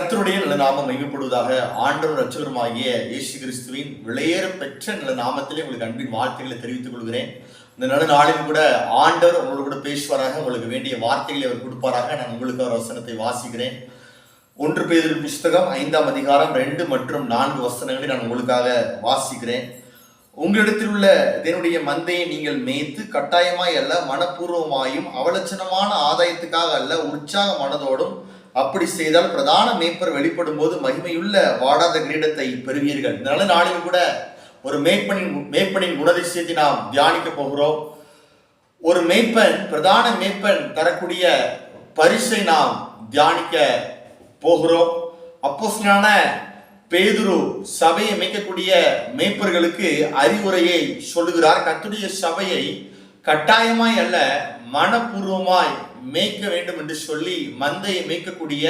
கர்த்தருடைய நல்ல நாமம் மகிமைப்படுவதாக. ஆண்டவர் ரட்சகருமாகிய இயேசு கிறிஸ்துவின் விலையேற பெற்ற நல்ல நாமத்திலே உங்களுக்கு அன்பின் வாழ்த்துக்களை தெரிவித்துக் கொள்கிறேன். இந்த நல்ல நாளில் கூட ஆண்டவர் உங்களோட கூட பேசுவாராக, உங்களுக்கு வேண்டிய வார்த்தைகளை அவர் கொடுப்பாராக. நான் உங்களுக்கு ஒரு வசனத்தை வாசிக்கிறேன். 1 பேதுரு புஸ்தகம் 5ஆம் அதிகாரம் 2 மற்றும் 4 வசனங்களை நான் உங்களுக்காக வாசிக்கிறேன். உங்களிடத்தில் உள்ள இதனுடைய மந்தையை நீங்கள் மேய்த்து கட்டாயமாய் அல்ல, மனப்பூர்வமாயும் அவலட்சணமான ஆதாயத்துக்காக அல்ல, உற்சாக மனதோடும் அப்படி செய்தால் பிரதான மேய்ப்பர் வெளிப்படும் போது மகிமையுள்ள வாடாத கிரீடத்தை பெறுவீர்கள். இதனால நாளில் கூட ஒரு மேய்ப்பனின் குணதிசயத்தை நாம் தியானிக்க போகிறோம். ஒரு மேய்ப்பன், பிரதான மேய்ப்பன் தரக்கூடிய பரிசை நாம் தியானிக்க போகிறோம். அப்போஸ்தலனான பேதுரு சபையை மேய்க்கக்கூடிய மேய்ப்பர்களுக்கு அறிவுரையை சொல்லுகிறார். கர்த்தருடைய சபையை கட்டாயமாய் அல்ல, மனப்பூர்வமாய் மேய்க்க வேண்டும் என்று சொல்லி மந்தையை மேய்க்கக்கூடிய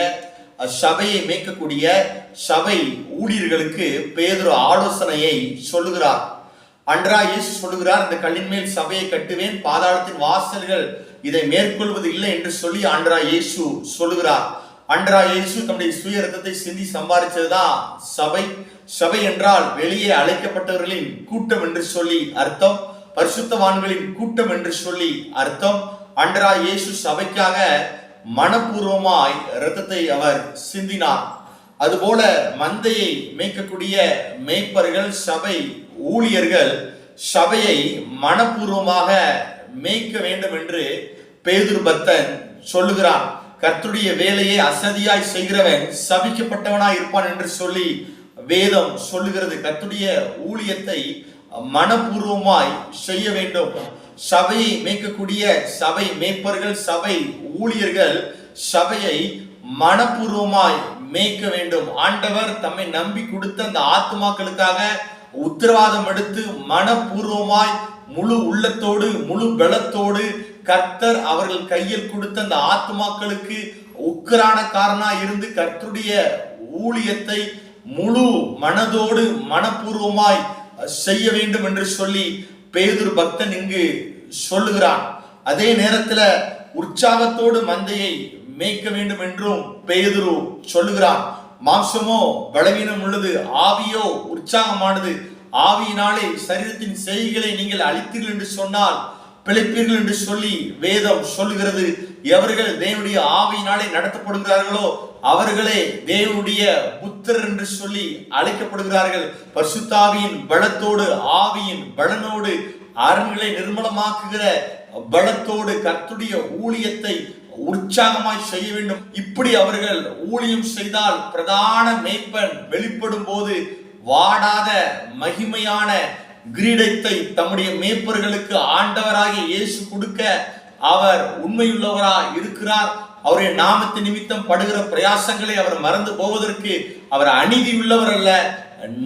சபையை மேய்க்கக்கூடிய சபை ஊழியர்களுக்கு பேதுரு ஆலோசனையை சொல்லுகிறார். அன்றாய் இயேசு சொல்லுகிறார், இந்த கல்லின் மேல் சபையை கட்டுவேன், பாதாளத்தின் வாசல்கள் இதை மேற்கொள்வது இல்லை என்று சொல்லி அன்றாய் இயேசு சொல்லுகிறார். அன்றாய் இயேசு தம்முடைய சுய ரத்தத்தை சிந்தி சம்பாதிச்சதுதான் சபை. சபை என்றால் வெளியே அழைக்கப்பட்டவர்களின் கூட்டம் என்று சொல்லி அர்த்தம், பரிசுத்தவான்களின் கூட்டம் என்று சொல்லி அர்த்தம். அன்றாய் இயேசு சபைக்காக மனப்பூர்வமாய் இரத்தத்தை அவர் சிந்தினார். அதுபோல மந்தையை மேய்க்கக்கூடிய மேய்ப்பர்கள், சபை ஊழியர்கள் சபையை மனப்பூர்வமாக மேய்க்க வேண்டும் என்று பேதுரு பக்தன் சொல்லுகிறான். கர்த்தருடைய வேலையை அசதியாய் செய்கிறவன் சபிக்கப்பட்டவனாய் இருப்பான் என்று சொல்லி வேதம் சொல்லுகிறது. கர்த்தருடைய ஊழியத்தை மனப்பூர்வமாய் செய்ய வேண்டும். சபையை மேய்க்கக்கூடிய சபை மேய்ப்பர்கள், சபை ஊழியர்கள் சபையை மனப்பூர்வமாய் மேய்க்க வேண்டும். ஆண்டவர் தம்மை நம்பி கொடுத்த அந்த ஆத்துமாக்களுக்காக உத்தரவாதம் எடுத்து மனப்பூர்வமாய் முழு உள்ளத்தோடு முழு பலத்தோடு கர்த்தர் அவர்கள் கையில் கொடுத்த அந்த ஆத்துமாக்களுக்கு உக்கிரானக்காரனா இருந்து கர்த்தருடைய ஊழியத்தை முழு மனதோடு மனப்பூர்வமாய் செய்ய வேண்டும் என்று சொல்லி பேதுரு பக்தன் இங்கு சொல்லுகிறான். அதே நேரத்துல உற்சாகத்தோடு மந்தையை மேய்க்க வேண்டும் என்றும் பேதுரு சொல்லுகிறான். மாம்சமோ பலவீனம் உள்ளது, ஆவியோ உற்சாகமானது. ஆவியினாலே சரீரத்தின் செய்கைகளை நீங்கள் அழித்தீர்கள் என்று சொன்னால் பிழைப்பீர்கள் என்று சொல்லி வேதம் சொல்லுகிறது. எவர்கள் தேவனுடைய ஆவியினாலே நடத்தப்படுகிறார்களோ அவர்களே தேவனுடைய புத்திரர் என்று சொல்லி அழைக்கப்படுகிறார்கள். பரிசுத்தாவியின் பலத்தோடு, ஆவியின் பலனோடு, அரண்களை நிர்மலமாக்குகிற பலத்தோடு கர்த்தருடைய ஊழியத்தை உற்சாகமாய் செய்ய வேண்டும். இப்படி அவர்கள் ஊழியம் செய்தால் பிரதான மேய்ப்பன் வெளிப்படும் போது வாடாத மகிமையான கிரீடத்தை தம்முடைய மேய்ப்பர்களுக்கு ஆண்டவராகிய இயேசு கொடுக்க அவர் உண்மையுள்ளவராய் இருக்கிறார். அவருடைய நாமத்தின் நிமித்தம் படுகிற பிரயாசங்களை அவர் மறந்து போவதற்கு அவர் அநீதி உள்ளவர் அல்ல,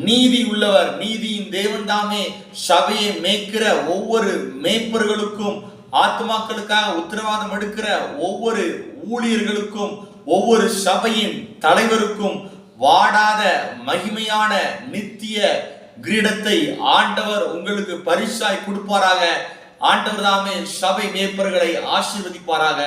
நீதி உள்ளவர். நீதியின் தேவன் தாமே சபையை மேய்க்கிற ஒவ்வொரு மேய்ப்பர்களுக்கும், ஆத்மாக்களுக்காக உத்தரவாதம் எடுக்கிற ஒவ்வொரு ஊழியர்களுக்கும், ஒவ்வொரு சபையின் தலைவருக்கும் வாடாத மகிமையான நித்திய கிரீடத்தை ஆண்டவர் உங்களுக்கு பரிசாய் கொடுப்பாராக. ஆண்டவர் தாமே சபை மேய்ப்பர்களை ஆசீர்வதிப்பாராக.